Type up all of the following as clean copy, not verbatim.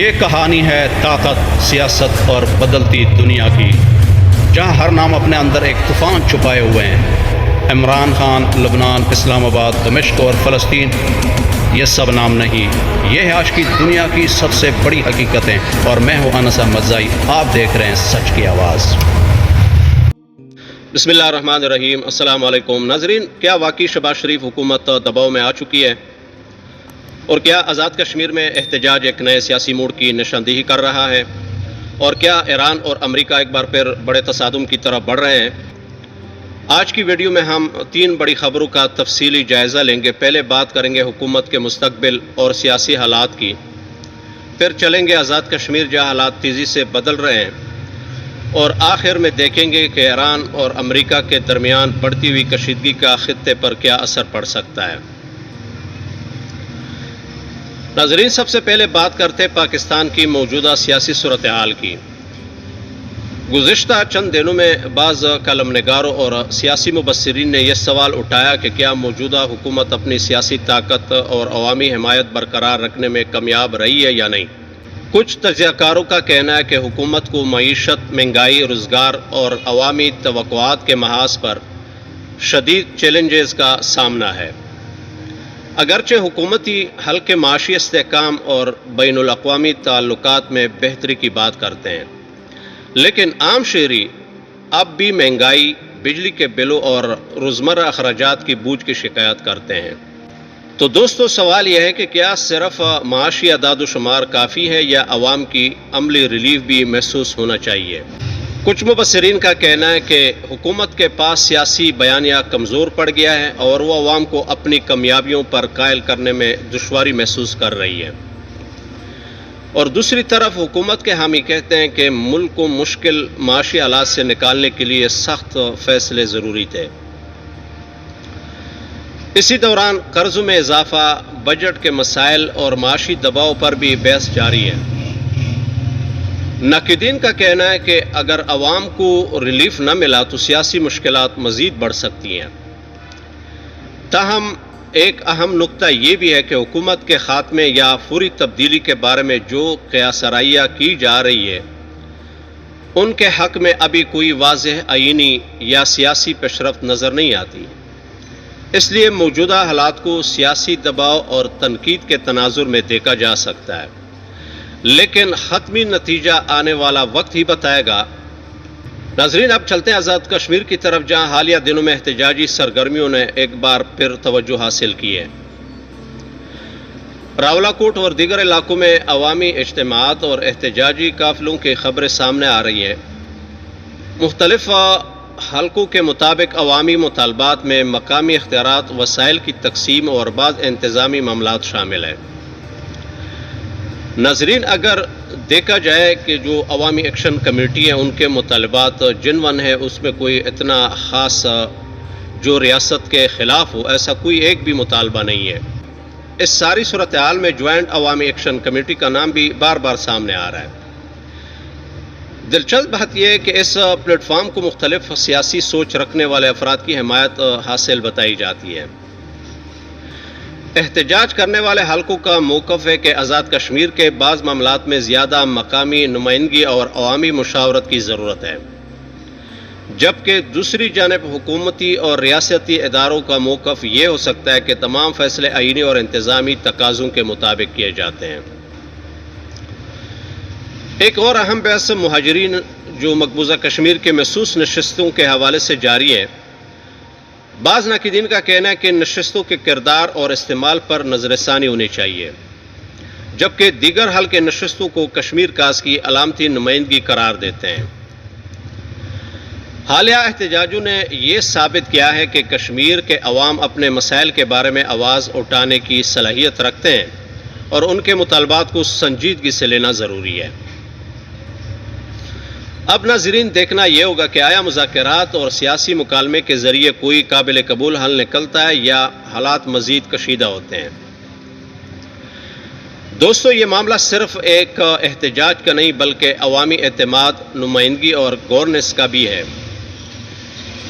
یہ کہانی ہے طاقت، سیاست اور بدلتی دنیا کی، جہاں ہر نام اپنے اندر ایک طوفان چھپائے ہوئے ہیں۔ عمران خان، لبنان، اسلام آباد، دمشق اور فلسطین، یہ سب نام نہیں، یہ ہے آج کی دنیا کی سب سے بڑی حقیقتیں، اور میں ہوں انس احمد زائی، آپ دیکھ رہے ہیں سچ کی آواز۔ بسم اللہ الرحمن الرحیم۔ السلام علیکم ناظرین، کیا واقعی شہباز شریف حکومت دباؤ میں آ چکی ہے؟ اور کیا آزاد کشمیر میں احتجاج ایک نئے سیاسی موڑ کی نشاندہی کر رہا ہے؟ اور کیا ایران اور امریکہ ایک بار پھر بڑے تصادم کی طرف بڑھ رہے ہیں؟ آج کی ویڈیو میں ہم 3 بڑی خبروں کا تفصیلی جائزہ لیں گے۔ پہلے بات کریں گے حکومت کے مستقبل اور سیاسی حالات کی، پھر چلیں گے آزاد کشمیر جہاں حالات تیزی سے بدل رہے ہیں، اور آخر میں دیکھیں گے کہ ایران اور امریکہ کے درمیان بڑھتی ہوئی کشیدگی کا خطے پر کیا اثر پڑ سکتا ہے۔ ناظرین، سب سے پہلے بات کرتے پاکستان کی موجودہ سیاسی صورتحال کی۔ گزشتہ چند دنوں میں بعض کالم نگاروں اور سیاسی مبصرین نے یہ سوال اٹھایا کہ کیا موجودہ حکومت اپنی سیاسی طاقت اور عوامی حمایت برقرار رکھنے میں کامیاب رہی ہے یا نہیں۔ کچھ تجزیہ کاروں کا کہنا ہے کہ حکومت کو معیشت، مہنگائی، روزگار اور عوامی توقعات کے محاذ پر شدید چیلنجز کا سامنا ہے۔ اگرچہ حکومتی حلقے معاشی استحکام اور بین الاقوامی تعلقات میں بہتری کی بات کرتے ہیں، لیکن عام شہری اب بھی مہنگائی، بجلی کے بلوں اور روزمرہ اخراجات کی بوجھ کی شکایت کرتے ہیں۔ تو دوستو، سوال یہ ہے کہ کیا صرف معاشی اعداد و شمار کافی ہے یا عوام کی عملی ریلیف بھی محسوس ہونا چاہیے؟ کچھ مبصرین کا کہنا ہے کہ حکومت کے پاس سیاسی بیانیہ کمزور پڑ گیا ہے اور وہ عوام کو اپنی کامیابیوں پر قائل کرنے میں دشواری محسوس کر رہی ہے، اور دوسری طرف حکومت کے حامی کہتے ہیں کہ ملک کو مشکل معاشی حالات سے نکالنے کے لیے سخت فیصلے ضروری تھے۔ اسی دوران قرضوں میں اضافہ، بجٹ کے مسائل اور معاشی دباؤ پر بھی بحث جاری ہے۔ ناقدین کا کہنا ہے کہ اگر عوام کو ریلیف نہ ملا تو سیاسی مشکلات مزید بڑھ سکتی ہیں۔ تاہم ایک اہم نقطہ یہ بھی ہے کہ حکومت کے خاتمے یا فوری تبدیلی کے بارے میں جو قیاس آرائیاں کی جا رہی ہے، ان کے حق میں ابھی کوئی واضح آئینی یا سیاسی پیشرفت نظر نہیں آتی۔ اس لیے موجودہ حالات کو سیاسی دباؤ اور تنقید کے تناظر میں دیکھا جا سکتا ہے، لیکن حتمی نتیجہ آنے والا وقت ہی بتائے گا۔ ناظرین، اب چلتے ہیں آزاد کشمیر کی طرف، جہاں حالیہ دنوں میں احتجاجی سرگرمیوں نے ایک بار پھر توجہ حاصل کی ہے۔ راولاکوٹ اور دیگر علاقوں میں عوامی اجتماعات اور احتجاجی قافلوں کی خبریں سامنے آ رہی ہیں۔ مختلف حلقوں کے مطابق عوامی مطالبات میں مقامی اختیارات، وسائل کی تقسیم اور بعض انتظامی معاملات شامل ہیں۔ ناظرین، اگر دیکھا جائے کہ جو عوامی ایکشن کمیٹی ہیں، ان کے مطالبات جنون ہیں، اس میں کوئی اتنا خاص جو ریاست کے خلاف ہو، ایسا کوئی ایک بھی مطالبہ نہیں ہے۔ اس ساری صورتحال میں جوائنٹ عوامی ایکشن کمیٹی کا نام بھی بار بار سامنے آ رہا ہے۔ دلچسپ بات یہ ہے کہ اس پلیٹ فارم کو مختلف سیاسی سوچ رکھنے والے افراد کی حمایت حاصل بتائی جاتی ہے۔ احتجاج کرنے والے حلقوں کا موقف ہے کہ آزاد کشمیر کے بعض معاملات میں زیادہ مقامی نمائندگی اور عوامی مشاورت کی ضرورت ہے، جبکہ دوسری جانب حکومتی اور ریاستی اداروں کا موقف یہ ہو سکتا ہے کہ تمام فیصلے آئینی اور انتظامی تقاضوں کے مطابق کیے جاتے ہیں۔ ایک اور اہم بحث مہاجرین جو مقبوضہ کشمیر کے محسوس نشستوں کے حوالے سے جاری ہے۔ بعض ناقدین کا کہنا ہے کہ نشستوں کے کردار اور استعمال پر نظر ثانی ہونی چاہیے، جبکہ دیگر حلقے نشستوں کو کشمیر کاس کی علامتی نمائندگی قرار دیتے ہیں۔ حالیہ احتجاجوں نے یہ ثابت کیا ہے کہ کشمیر کے عوام اپنے مسائل کے بارے میں آواز اٹھانے کی صلاحیت رکھتے ہیں، اور ان کے مطالبات کو سنجیدگی سے لینا ضروری ہے۔ اب ناظرین، دیکھنا یہ ہوگا کہ آیا مذاکرات اور سیاسی مکالمے کے ذریعے کوئی قابل قبول حل نکلتا ہے یا حالات مزید کشیدہ ہوتے ہیں۔ دوستو، یہ معاملہ صرف ایک احتجاج کا نہیں بلکہ عوامی اعتماد، نمائندگی اور گورننس کا بھی ہے،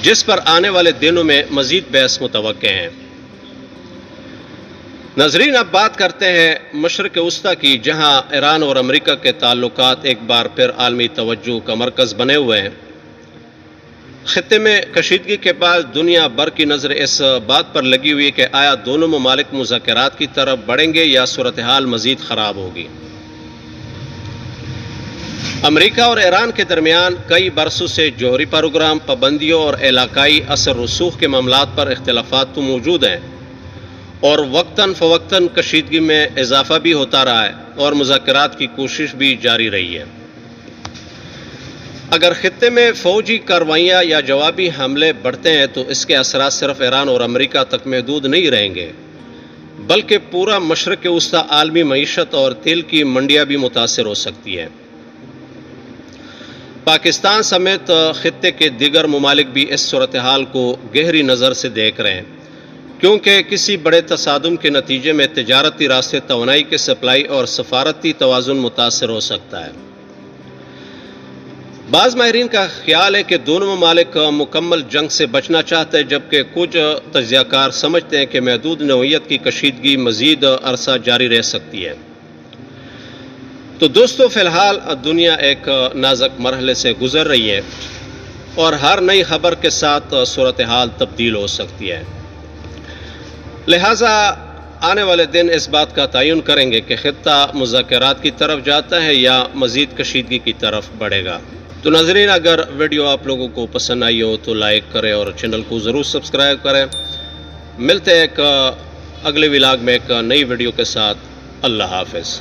جس پر آنے والے دنوں میں مزید بحث متوقع ہیں۔ ناظرین، اب بات کرتے ہیں مشرق وسطی کی، جہاں ایران اور امریکہ کے تعلقات ایک بار پھر عالمی توجہ کا مرکز بنے ہوئے ہیں۔ خطے میں کشیدگی کے بعد دنیا بھر کی نظر اس بات پر لگی ہوئی ہے کہ آیا دونوں ممالک مذاکرات کی طرف بڑھیں گے یا صورتحال مزید خراب ہوگی۔ امریکہ اور ایران کے درمیان کئی برسوں سے جوہری پروگرام، پابندیوں اور علاقائی اثر رسوخ کے معاملات پر اختلافات تو موجود ہیں، اور وقتاً فوقتاً کشیدگی میں اضافہ بھی ہوتا رہا ہے اور مذاکرات کی کوشش بھی جاری رہی ہے۔ اگر خطے میں فوجی کارروائیاں یا جوابی حملے بڑھتے ہیں تو اس کے اثرات صرف ایران اور امریکہ تک محدود نہیں رہیں گے، بلکہ پورا مشرق وسطی عالمی معیشت اور تیل کی منڈیاں بھی متاثر ہو سکتی ہیں۔ پاکستان سمیت خطے کے دیگر ممالک بھی اس صورتحال کو گہری نظر سے دیکھ رہے ہیں، کیونکہ کسی بڑے تصادم کے نتیجے میں تجارتی راستے، توانائی کے سپلائی اور سفارتی توازن متاثر ہو سکتا ہے۔ بعض ماہرین کا خیال ہے کہ دونوں ممالک مکمل جنگ سے بچنا چاہتے ہیں، جبکہ کچھ تجزیہ کار سمجھتے ہیں کہ محدود نوعیت کی کشیدگی مزید عرصہ جاری رہ سکتی ہے۔ تو دوستو، فی الحال دنیا ایک نازک مرحلے سے گزر رہی ہے اور ہر نئی خبر کے ساتھ صورتحال تبدیل ہو سکتی ہے۔ لہٰذا آنے والے دن اس بات کا تعین کریں گے کہ خطہ مذاکرات کی طرف جاتا ہے یا مزید کشیدگی کی طرف بڑھے گا۔ تو ناظرین، اگر ویڈیو آپ لوگوں کو پسند آئی ہو تو لائک کریں اور چینل کو ضرور سبسکرائب کریں۔ ملتے ہیں ایک اگلے ولاگ میں ایک نئی ویڈیو کے ساتھ۔ اللہ حافظ۔